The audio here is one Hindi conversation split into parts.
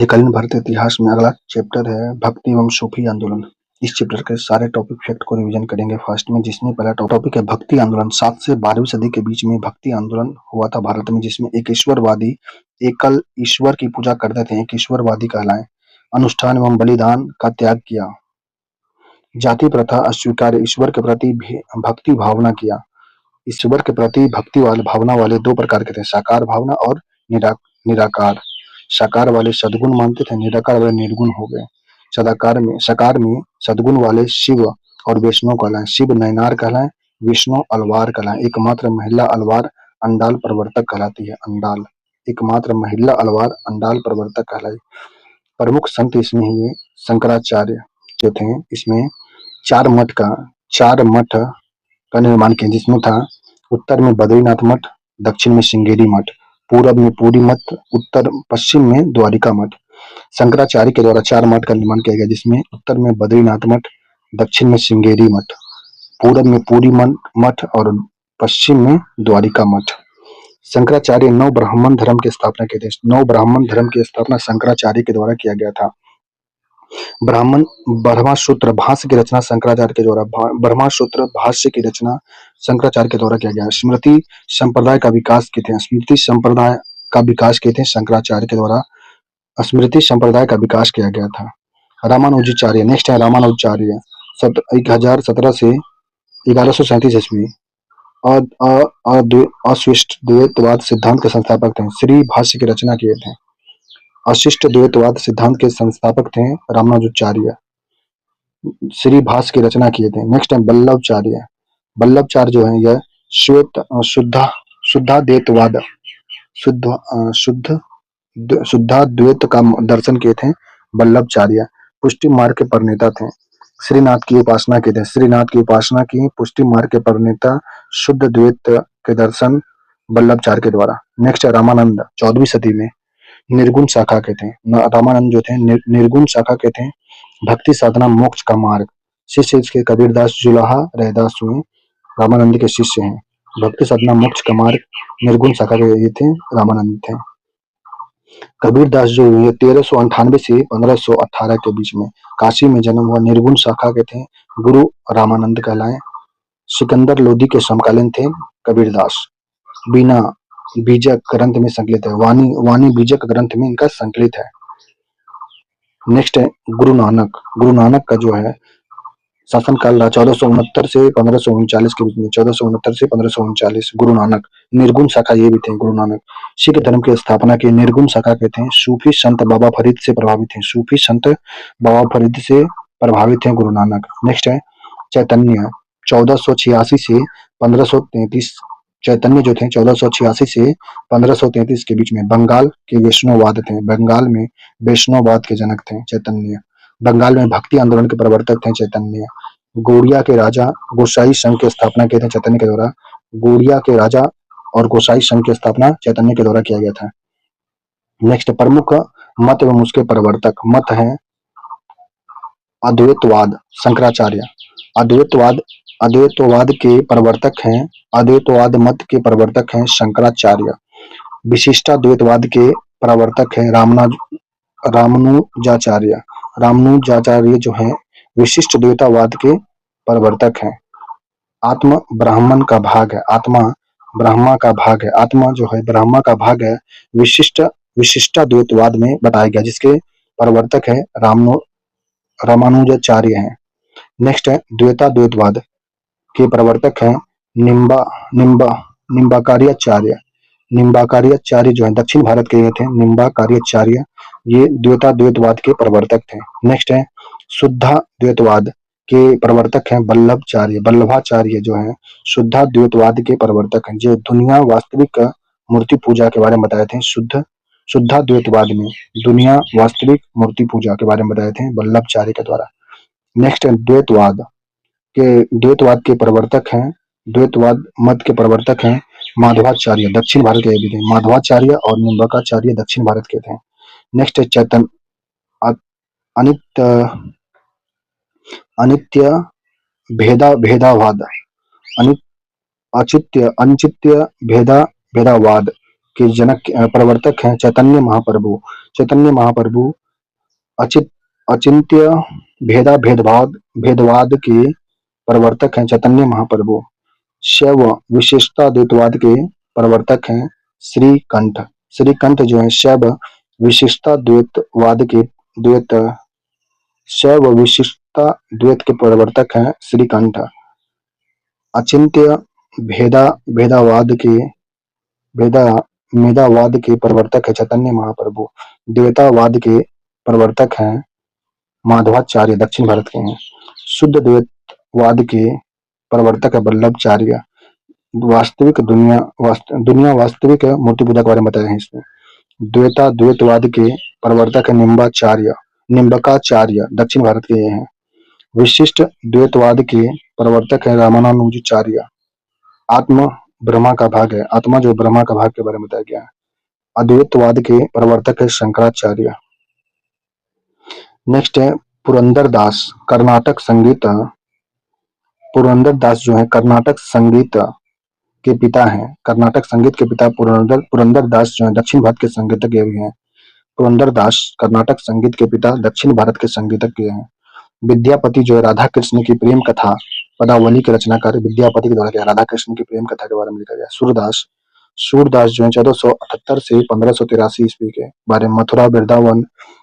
मध्यकालीन भारतीय इतिहास में अगला चैप्टर है भक्ति एवं सूफी आंदोलन। इस चैप्टर के सारे टॉपिक फैक्ट को रिवीजन करेंगे फास्ट में, जिसमें पहला टॉपिक है भक्ति आंदोलन। 7 से 12वीं सदी के बीच में भक्ति आंदोलन हुआ था भारत में, जिसमें एक ईश्वरवादी एकल ईश्वर की पूजा करते थे, एक ईश्वरवादी कहलाए, अनुष्ठान एवं बलिदान का त्याग किया, जाति प्रथा अस्वीकार, ईश्वर के प्रति भक्ति भावना किया। ईश्वर के प्रति भक्ति वाले भावना वाले दो प्रकार के थे, साकार भावना और निराकार। साकार वाले सद्गुण मानते थे, निराकार वाले निर्गुण हो गए। साकार में सद्गुण वाले शिव और वैष्णव कहलाए। शिव नयनार कहलाए, विष्णु अलवार कहलाए। एकमात्र महिला अलवार अंडाल प्रवर्तक कहलाती है। अंडाल एकमात्र महिला अलवार अंडाल प्रवर्तक कहलाई। प्रमुख संत इसमें हुए शंकराचार्य जो थे। इसमें चार मठ का निर्माण किया, जिसमें था उत्तर में बद्रीनाथ मठ, दक्षिण में श्रृंगेरी मठ, पूरब में पूरी मठ, उत्तर पश्चिम में द्वारिका मठ। शंकराचार्य के द्वारा 4 मठ का निर्माण किया गया, जिसमें उत्तर में बद्रीनाथ मठ, दक्षिण में श्रृंगेरी मठ, पूरब में पूरी मठ और पश्चिम में द्वारिका मठ। शंकराचार्य नव ब्राह्मण धर्म की स्थापना किए थे। नव ब्राह्मण धर्म की स्थापना शंकराचार्य के द्वारा किया गया था। ब्रह्मसूत्र भाष्य की रचना शंकराचार्य के द्वारा ब्रह्मसूत्र भाष्य की रचना शंकराचार्य के द्वारा किया गया। स्मृति संप्रदाय का विकास किए थे। स्मृति संप्रदाय का विकास किए थे शंकराचार्य के द्वारा। स्मृति संप्रदाय का विकास किया गया था। रामानुजाचार्य नेक्स्ट है। रामानुजाचार्य 1017 से 1137 ईस्वी अशिष्ट द्वैतवाद सिद्धांत के संस्थापक थे। श्री भाष्य की रचना किए थे। अशिष्ट द्वैतवाद सिद्धांत के संस्थापक थे रामानुजाचार्य। श्री भाष्य की रचना किए थे। नेक्स्ट है वल्लभाचार्य। वल्लभाचार्य जो है यह शुद्धाद्वैतवाद शुद्धाद्वैत का दर्शन किए थे वल्लभाचार्य। पुष्टि मार्ग के प्रणेता थे। श्रीनाथ की उपासना की थे। श्रीनाथ की उपासना की पुष्टि मार्ग के प्रणेता शुद्ध द्वैत के दर्शन वल्लभाचार्य के द्वारा। नेक्स्ट है रामानंद 14वीं सदी में निर्गुण शाखा के थे। रामानंद जो थे निर्गुण शाखा के थे। भक्ति साधना मोक्ष का मार्ग। शिष्य इसके कबीरदास जुलाहा रैदास हुए रामानंद के शिष्य हैं। भक्ति साधना मोक्ष का मार्ग निर्गुण शाखा के ये थे, रामानंद थे। कबीरदास जो हुए 1398 से 1518 के बीच में काशी में जन्म हुआ, निर्गुण शाखा के थे, गुरु रामानंद कहलाए। सिकंदर लोदी के समकालीन थे कबीरदास। बिना बीजक ग्रंथ में संकलित है। वाणी बीजक ग्रंथ में इनका संकलित है। नेक्स्ट है गुरु नानक। गुरु नानक का जो है शासनकाल रहा 1469 से 1539 के बीच में। 1469 से 1539 गुरु नानक निर्गुण शाखा ये भी थे। गुरु नानक सिख धर्म की स्थापना के निर्गुण शाखा के थे। सूफी संत बाबा फरीद से प्रभावित थे। सूफी संत बाबा फरीद से प्रभावित थे गुरु नानक। नेक्स्ट है चैतन्य 1486 से 1533। चैतन्य जो थे 1486 से 1533 के बीच में बंगाल के वैष्णववाद थे। बंगाल में वैष्णववाद के जनक थे चैतन्य। बंगाल में भक्ति आंदोलन के प्रवर्तक थे चैतन्य। गौड़िया के राजा गोसाई संघ की स्थापना किए थे चैतन्य के द्वारा। गौड़िया के राजा और गोसाई संघ की स्थापना चैतन्य के द्वारा किया गया था। नेक्स्ट प्रमुख मत एवं उसके प्रवर्तक। मत है अद्वैतवाद शंकराचार्य। अद्वैतवाद के प्रवर्तक हैं। अद्वैतवाद मत के प्रवर्तक हैं शंकराचार्य। विशिष्टाद्वैतवाद के प्रवर्तक हैं रामानुजाचार्य। रामानुजाचार्य जो है विशिष्ट द्वैतवाद के प्रवर्तक हैं। आत्मा ब्राह्मण का भाग है। आत्मा ब्रह्मा का भाग है। आत्मा जो है ब्रह्मा का भाग है। विशिष्टाद्वैतवाद में बताया गया, जिसके प्रवर्तक है रामानुजाचार्य हैं। नेक्स्ट है द्वैताद्वैतवाद के प्रवर्तक हैं निम्बाकार्याचार्य। निम्बाकार्याचार्य जो है दक्षिण भारत के ये थे। निम्बाकार्याचार्य ये द्वैताद्वैतवाद के प्रवर्तक थे। नेक्स्ट है शुद्धाद्वैतवाद के प्रवर्तक हैं वल्लभाचार्य। वल्लभाचार्य जो है शुद्धाद्वैतवाद के प्रवर्तक हैं, जो दुनिया वास्तविक मूर्ति पूजा के बारे में बताए थे। शुद्धाद्वैतवाद में दुनिया वास्तविक मूर्ति पूजा के बारे में बताए थे वल्लभाचार्य के द्वारा। नेक्स्ट है द्वैतवाद के प्रवर्तक हैं। द्वैतवाद मत के प्रवर्तक हैं माधवाचार्य। दक्षिण भारत के भी थे। माधवाचार्य और निम्बाकाचार्य दक्षिण भारत के थे। नेक्स्ट है अनित्य भेदावाद। अनित्य अनचित्य भेदावाद के जनक प्रवर्तक हैं चैतन्य महाप्रभु। चैतन्य महाप्रभु अचित अचिंत्य भेदवाद के प्रवर्तक हैं चैतन्य महाप्रभु। शैव विशिष्टा द्वैतवाद के प्रवर्तक हैं श्रीकंठ। श्रीकंठ जो है शैव विशिष्टा द्वैतवाद के द्वैत शैव विशिष्टा द्वैत के प्रवर्तक हैं श्रीकंठ। अचिंत्य भेदा भेदावाद के भेदा मेदावाद के प्रवर्तक है चैतन्य महाप्रभु। द्वैतावाद के प्रवर्तक हैं माधवाचार्य, दक्षिण भारत के हैं। शुद्ध द्वैतवाद के प्रवर्तक है वल्लभाचार्य। दुनिया वास्तविक मूर्ति पूजा के बारे में बताया है इसमें। द्वैतवाद के प्रवर्तक है निम्बकाचार्य, दक्षिण भारत के ये हैं। विशिष्ट द्वैतवाद के प्रवर्तक है रामानुजाचार्य। आत्मा ब्रह्मा का भाग है, आत्मा जो ब्रह्मा का भाग के बारे में बताया गया है। अद्वैतवाद के प्रवर्तक है शंकराचार्य। नेक्स्ट है पुरंदर दास, कर्नाटक संगीत। पुरंदर दास जो है कर्नाटक संगीत के पिता हैं। कर्नाटक संगीत के पिता पुरंदर दास जो है दक्षिण भारत के संगीतज्ञ भी हैं। पुरंदर दास कर्नाटक संगीत के पिता दक्षिण भारत के संगीतज्ञ हैं। विद्यापति जो है राधा कृष्ण की प्रेम कथा पदावली के रचनाकार विद्यापति के द्वारा राधा कृष्ण की प्रेम कथा के बारे में लिखा गया। सूरदास जो है 1478 से 1583 ईस्वी के बारे में। मथुरा वृंदावन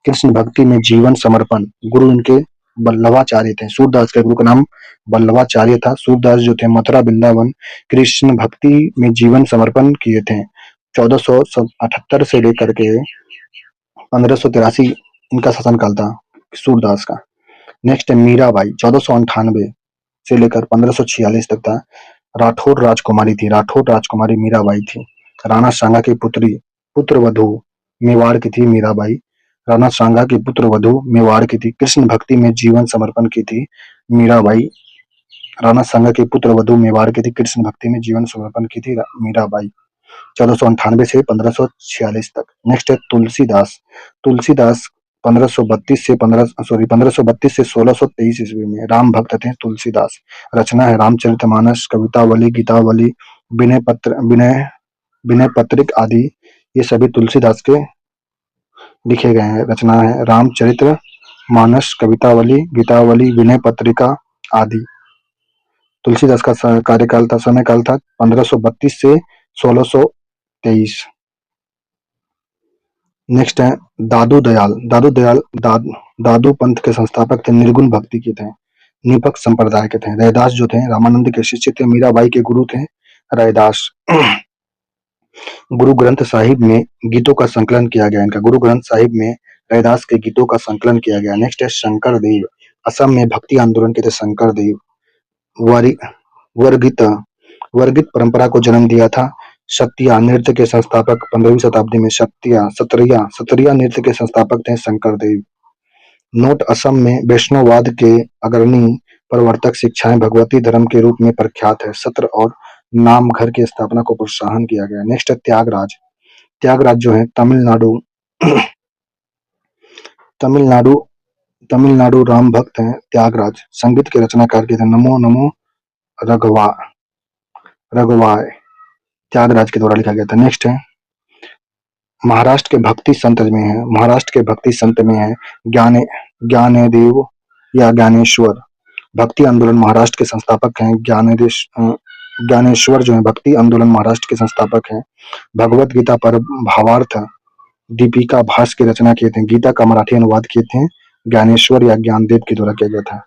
कृष्ण भक्ति में जीवन समर्पण, गुरु इनके वल्लभाचार्य थे। सूरदास के गुरु का नाम वल्लभाचार्य था। सूरदास जो थे मथुरा वृंदावन कृष्ण भक्ति में जीवन समर्पण किए थे। 1478 से लेकर के 1583 इनका शासनकाल था सूरदास का। नेक्स्ट है मीराबाई, 1498 से लेकर 1546 तक था। राठौर राजकुमारी थी, राठौर राजकुमारी मीराबाई थी। राणा सांगा की पुत्र वधु मेवाड़ की थी मीराबाई। राणा सांगा की पुत्र वधु मेवाड़ की थी। कृष्ण भक्ति में जीवन समर्पण की थी मीराबाई। राणा सांगा की पुत्र वधु मेवाड़ की थी, कृष्ण भक्ति में जीवन समर्पण की थी मीराबाई। 1498 से 1546 तक। नेक्स्ट है तुलसीदास। तुलसीदास 1532 से 1623 ईस्वी में राम भक्त थे तुलसीदास। रचना है रामचरितमानस, कवितावली, गीतावली, विनय पत्रिक आदि, ये सभी तुलसीदास के लिखे गए हैं। रचना है रामचरित्र मानस, कवितावली, गीतावली, विनय पत्रिका आदि। तुलसीदास का कार्यकाल था, समय काल था 1532 से 1623। नेक्स्ट है दादू दयाल। दादू पंथ के संस्थापक थे, निर्गुण भक्ति के थे, निपक संप्रदाय के थे। रैदास जो थे रामानंद के शिष्य थे, मीराबाई के गुरु थे रैदास। गुरु ग्रंथ साहिब में गीतों का संकलन किया गया इनका। गुरु ग्रंथ साहिब में रैदास के गीतों का संकलन किया गया। नेक्स्ट है शंकर देव। असम में भक्ति आंदोलन के थे शंकर देव। वर्गित परंपरा को जन्म दिया था। सत्रिया नृत्य के संस्थापक 15वीं शताब्दी में सत्रिया नृत्य के संस्थापक थे शंकर देव। नोट, असम में वैष्णववाद के अग्रणी प्रवर्तक, शिक्षाएं भगवती धर्म के रूप में प्रख्यात है। सत्र और नाम घर की स्थापना को प्रोत्साहन किया गया। नेक्स्ट है त्यागराज जो है तमिलनाडु राम भक्त हैं त्यागराज। संगीत के रचनाकार के थे। नमो नमो रघुवाय त्यागराज के द्वारा लिखा गया था। नेक्स्ट है महाराष्ट्र के भक्ति संत में है ज्ञानदेव या ज्ञानेश्वर। भक्ति आंदोलन महाराष्ट्र के संस्थापक हैं ज्ञानेश्वर जो है भक्ति आंदोलन महाराष्ट्र के संस्थापक हैं। भगवत गीता पर भावार्थ दीपिका भास की रचना किए थे। गीता का मराठी अनुवाद किए थे ज्ञानेश्वर या ज्ञानदेव के द्वारा किया गया था।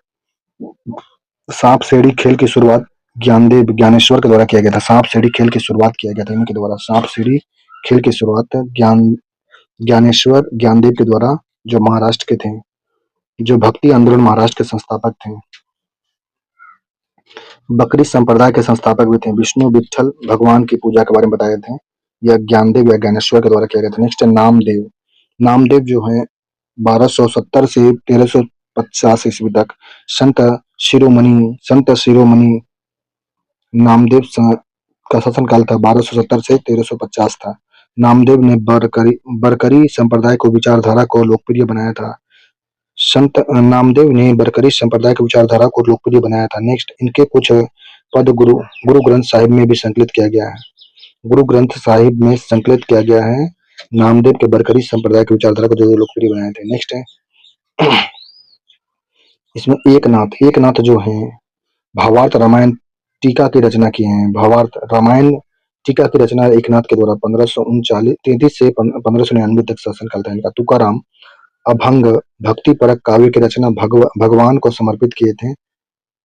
सांप सीढ़ी खेल की शुरुआत ज्ञानेश्वर के द्वारा किया गया था। सांप सीढ़ी खेल की शुरुआत किया गया था इनके द्वारा। सांप सीढ़ी खेल की शुरुआत ज्ञानेश्वर ज्ञानदेव के द्वारा, जो महाराष्ट्र के थे, जो भक्ति आंदोलन महाराष्ट्र के संस्थापक थे। बकरी संप्रदाय के संस्थापक भी थे। विष्णु विठल भगवान की पूजा के बारे में बताए थे। यह ज्ञानदेव या ज्ञानेश्वर के द्वारा किया गया था। नेक्स्ट है नामदेव जो है 1270 से 1350 ईस्वी तक संत शिरोमणि नामदेव का शासनकाल था। 1270 से 1350 था। नामदेव ने बरकरी संप्रदाय को विचारधारा को लोकप्रिय बनाया था। संत नामदेव ने बरकरी संप्रदाय की विचारधारा को लोकप्रिय बनाया था। नेक्स्ट, इनके कुछ पद गुरु ग्रंथ साहिब में भी संकलित किया गया है। गुरु ग्रंथ साहिब में संकलित किया गया है। नामदेव के बरकरी संप्रदाय की विचारधारा को जो लोकप्रिय बनाए थे। नेक्स्ट है इसमें एकनाथ जो है भावार्थ रामायण टीका की रचना किए हैं। भावार्थ रामायण टीका की रचना एकनाथ के द्वारा 1539 से 1599 तक शासन काल था इनका। तुकाराम अभंग भक्ति परक काव्य की रचना भगवान को समर्पित किए थे।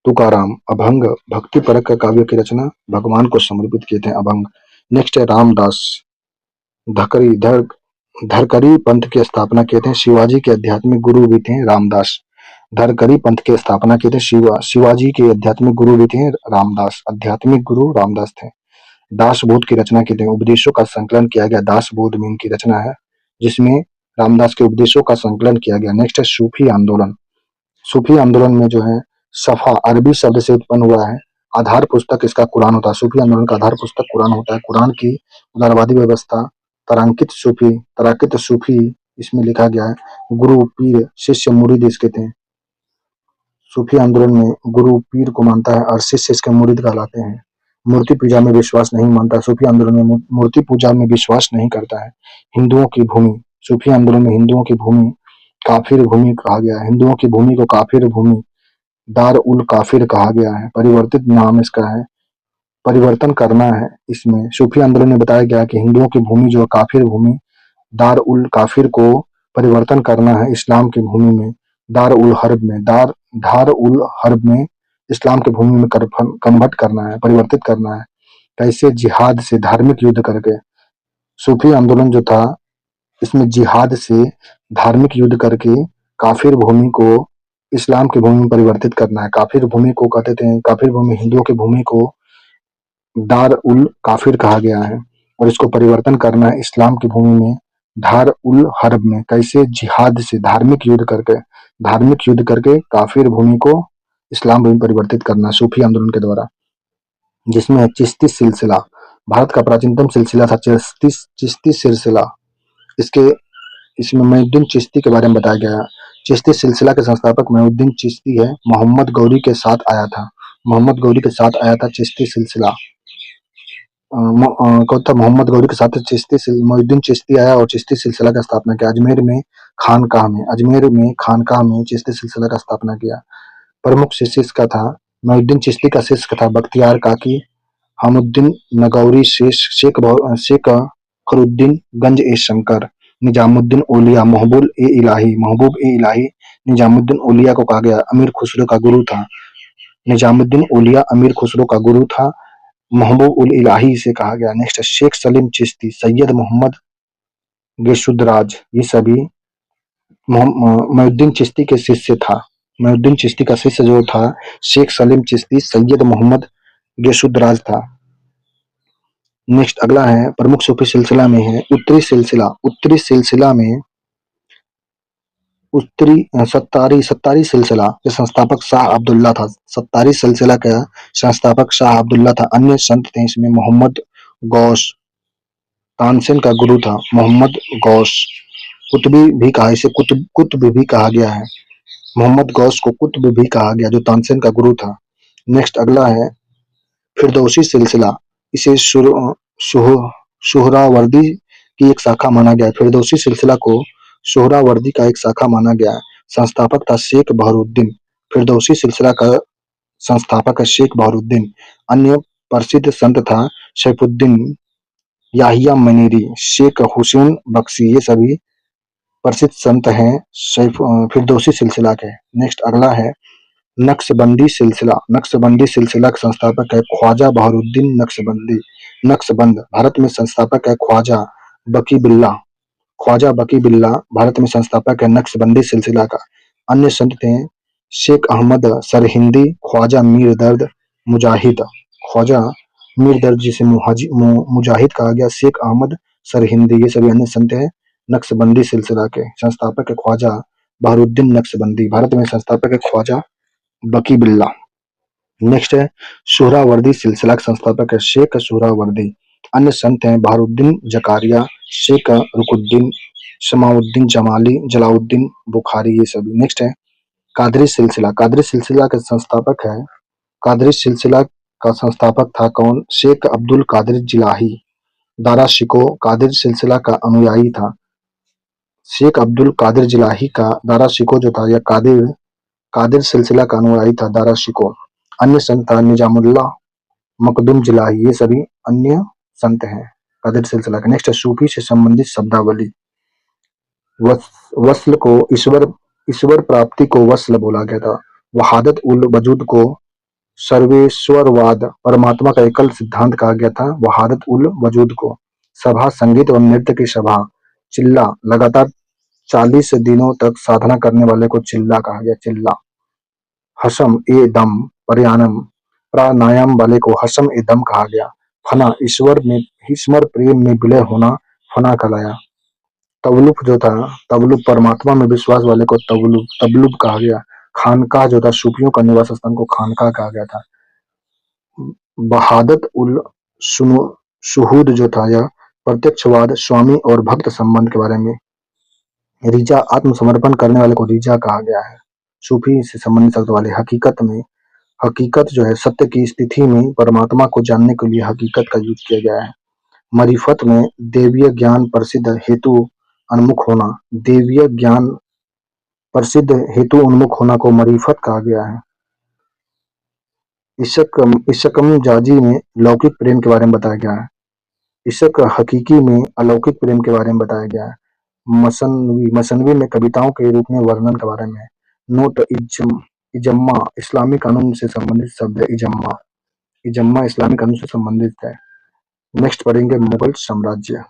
तुकाराम अभंग भक्ति परक काव्य की रचना भगवान को समर्पित किए थे अभंग। नेक्स्ट है रामदास धकरी धरकरी पंथ की स्थापना किए थे। शिवाजी के आध्यात्मिक गुरु भी थे रामदास। धरकरी पंथ की स्थापना किए थे। शिवाजी के आध्यात्मिक गुरु भी थे रामदास। आध्यात्मिक गुरु रामदास थे। दासबोध की रचना की थी। उपदेशों का संकलन किया गया दासबोध में इनकी रचना है, जिसमें रामदास के उपदेशों का संकलन किया गया। नेक्स्ट है सूफी आंदोलन। सूफी आंदोलन में जो है सफा अरबी शब्द से उत्पन्न हुआ है। आधार पुस्तक इसका कुरान होता है। सूफी आंदोलन का आधार पुस्तक कुरान होता है। कुरान की उदारवादी व्यवस्था तराकित सूफी इसमें लिखा गया है। गुरु पीर शिष्य मुरीद इसके थे। सूफी आंदोलन में गुरु पीर को मानता है और शिष्य इसके मुरीद कहलाते हैं। मूर्ति पूजा में विश्वास नहीं मानता। सूफी आंदोलन में मूर्ति पूजा में विश्वास नहीं करता है। हिंदुओं की भूमि सूफी आंदोलन में हिंदुओं की भूमि काफिर भूमि कहा गया है। हिंदुओं की भूमि को काफिर भूमि दार उल काफिर कहा गया है। परिवर्तित नाम इसका है। परिवर्तन करना है इसमें। सूफी आंदोलन में बताया गया कि हिंदुओं की भूमि जो काफिर भूमि दार उल काफिर को परिवर्तन करना है इस्लाम की भूमि में दार उल हर्ब में इस्लाम की भूमि में कन्वर्ट करना है, परिवर्तित करना है। कैसे? जिहाद से, धार्मिक युद्ध करके। सूफी आंदोलन जो था इसमें जिहाद से धार्मिक युद्ध करके काफिर भूमि को इस्लाम की भूमि में परिवर्तित करना है। काफिर भूमि को कहते थे, काफिर भूमि हिंदुओं की भूमि को दार उल काफिर कहा गया है और इसको परिवर्तन करना है इस्लाम की भूमि में दार उल हर्ब में। कैसे? जिहाद से, धार्मिक युद्ध करके काफिर भूमि को इस्लाम भूमि परिवर्तित करना सूफी आंदोलन के द्वारा। जिसमें है चिश्ती सिलसिला। भारत का प्राचीनतम सिलसिला था चिश्ती सिलसिला। इसमें मोइनुद्दीन चिश्ती के बारे में बताया गया है। चिश्ती सिलसिला के संस्थापक मोइनुद्दीन चिश्ती है। मोहम्मद गौरी के साथ आया था चिश्ती सिलसिला। मोहम्मद गौरी के साथ मोइनुद्दीन चिश्ती आया और चिश्ती सिलसिला का स्थापना किया। अजमेर में खानकाह में चिश्ती सिलसिला का स्थापना किया। प्रमुख शिष्य इसका था मोइनुद्दीन चिश्ती का शिष्य था बख्तियार काकी, हमुद्दीन नगौरी, शेख फखरुद्दीन गंज ए शंकर, निजामुद्दीन औलिया, महबूब ए इलाही। निजामुद्दीन औलिया को कहा गया अमीर खुसरो का गुरु था। निजामुद्दीन औलिया अमीर खुसरो का गुरु था। महबूब उल इलाही से कहा गया। नेक्स्ट शेख सलीम चिश्ती, सैयद मोहम्मद गेशुद्राज, ये सभी मोइनुद्दीन चिश्ती के शिष्य था। मोइनुद्दीन चिश्ती का शिष्य जो था शेख सलीम चिश्ती, सैयद मोहम्मद गेशुद्राज था। नेक्स्ट अगला है प्रमुख सूफी सिलसिला में है उत्तरी सत्तारी सिलसिला के संस्थापक शाह अब्दुल्ला था। सत्तारी सिलसिला का संस्थापक शाह अब्दुल्ला था। अन्य संत थे इसमें मोहम्मद गौस, तानसेन का गुरु था मोहम्मद गौस। कुतुबी भी कहा, इसे कुतुब भी कहा गया है। मोहम्मद गौस को कुतुब भी कहा गया जो तानसेन का गुरु था। नेक्स्ट अगला है फिरदौसी सिलसिला। इसे सुहरावर्दी की एक शाखा माना गया है। फिरदौसी सिलसिला को सुहरावर्दी का एक शाखा माना गया है। संस्थापक था शेख बहरुद्दीन। फिरदौसी सिलसिला का संस्थापक है शेख बहरुद्दीन। अन्य प्रसिद्ध संत था सैफुद्दीन याहिया मनीरी, शेख हुसैन बख्शी, ये सभी प्रसिद्ध संत हैं फिरदौसी सिलसिला के। नेक्स्ट अगला है नक्शबंदी सिलसिला का संस्थापक है ख्वाजा बहरुद्दीन नक्शबंद। भारत में संस्थापक है ख्वाजा बकी बिल्ला भारत में संस्थापक है नक्शबंदी सिलसिला का। अन्य संत थे शेख अहमद सरहिंदी, ख्वाजा मीर दर्द जिसे मुजाहिद कहा गया, शेख अहमद सरहिंदी, ये सभी अन्य संत हैं नक्शबंदी सिलसिला के। संस्थापक है ख्वाजा बहरुद्दीन नक्शबंदी। भारत में संस्थापक है ख्वाजा बकी बिल्ला। नेक्स्ट है सुहरावर्दी सिलसिला का संस्थापक है शेख सुहरावर्दी। अन्य संत हैं बहरुद्दीन जकारिया, शेख रुकुद्दीन, शमाउद्दीन जलाउद्दीन बुखारी, ये सभी। नेक्स्ट है कादरी सिलसिला का संस्थापक है कादरी सिलसिला का संस्थापक था कौन? शेख अब्दुल कादिर जिलाही। दारा शिकोह कादिर सिलसिला का अनुयायी था। शेख अब्दुल कादिर जिलाही का दारा शिकोह जो था, यह कादिर कादिर सिलसिला का अनुयायी था दारा शिकोह। अन्य संत था निजामुल्लाह मखदूम जिलाही, ये सभी अन्य संत हैं कादिर सिलसिला के। नेक्स्ट है सूफी से संबंधित शब्दावली। वस्ल को ईश्वर प्राप्ति को वस्ल बोला गया था। वहादत उल वजूद को सर्वेश्वरवाद परमात्मा का एकल सिद्धांत कहा गया था वहादत उल वजूद को। सभा संगीत और नृत्य की सभा। चिल्ला लगातार 40 दिनों तक साधना करने वाले को चिल्ला कहा गया, चिल्ला। हशम ए दम प्राणायाम वाले को हशम ए दम कहा गया। फना ईश्वर प्रेम में विलय होना फना कहलाया। तवलुफ जो था, तवलुफ परमात्मा में विश्वास वाले को तवलुफ कहा गया। खानकाह जो था, सूफियों का निवास स्थान को खानकाह कहा गया था। वहादत उल शुहूद जो था, यह प्रत्यक्षवाद, स्वामी और भक्त संबंध के बारे में। रिजा आत्मसमर्पण करने वाले को रिजा कहा गया है, सूफी से संबंधित शब्द वाले। हकीकत जो है, सत्य की स्थिति में परमात्मा को जानने के लिए हकीकत का यूज किया गया है। मरीफत में देवीय ज्ञान प्रसिद्ध हेतु उन्मुख होना, देवीय ज्ञान प्रसिद्ध हेतु उन्मुख होना को मरीफत कहा गया है। इशकम जाजी में लौकिक प्रेम के बारे में बताया गया है। इशक हकीकी में अलौकिक प्रेम के बारे में बताया गया है। मसनवी में कविताओं के रूप में वर्णन के बारे में। नोट इजम्मा इस्लामी कानून से संबंधित शब्द है। इजम्मा इस्लामी कानून से संबंधित है। नेक्स्ट पढ़ेंगे मुगल साम्राज्य।